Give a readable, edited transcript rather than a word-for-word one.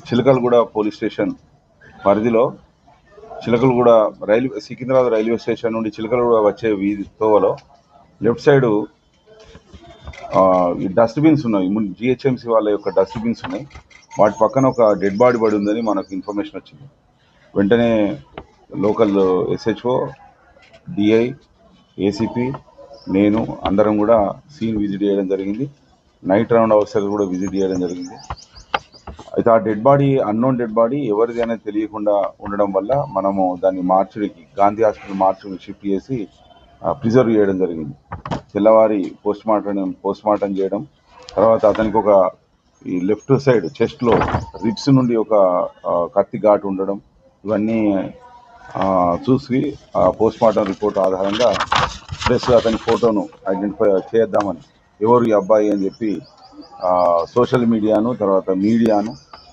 Chilkalguda police station పరిధిలో Chilkalguda Secunderabad railway station నుండి చిలకలగూడ వచ్చే వీధి తోవలో లెఫ్ట్ సైడు ఈ డస్ట్బిన్స్ ఉన్నాయి. జిహెచ్ఎంసీ వాళ్ళ యొక్క డస్ట్బిన్స్ ఉన్నాయి. వాటి పక్కన ఒక డెడ్ బాడీ పడి ఉందని మనకు ఇన్ఫర్మేషన్ వచ్చింది. వెంటనే లోకల్ ఎస్హెచ్ఓ, డిఐ, ఏసీపీ, నేను అందరం కూడా సీన్ విజిట్ చేయడం జరిగింది. నైట్ రౌండ్ ఆఫీసర్ కూడా విజిట్ చేయడం జరిగింది. అయితే ఆ dead body unknown dead body ఎవరిది అనేది తెలియకుండా ఉండడం వల్ల మనము దాన్ని మార్చురీకి గాంధీ హాస్పిటల్ మార్చురీకి షిఫ్ట్ చేసి ప్రిజర్వ్ చేయడం జరిగింది. తెల్లవారి పోస్ట్ మార్టం చేయడం, తర్వాత అతనికి ఒక ఈ లెఫ్ట్ సైడ్ చెస్ట్లో రిబ్స్ నుండి ఒక కత్తి ఘాటు ఉండడం, ఇవన్నీ చూసి పోస్ట్ మార్టం రిపోర్ట్ ఆధారంగా ప్లస్ అతని ఫోటోను ఐడెంటిఫై చేద్దామని ఎవరు ఈ అబ్బాయి అని చెప్పి సోషల్ మీడియాను తర్వాత మీడియాను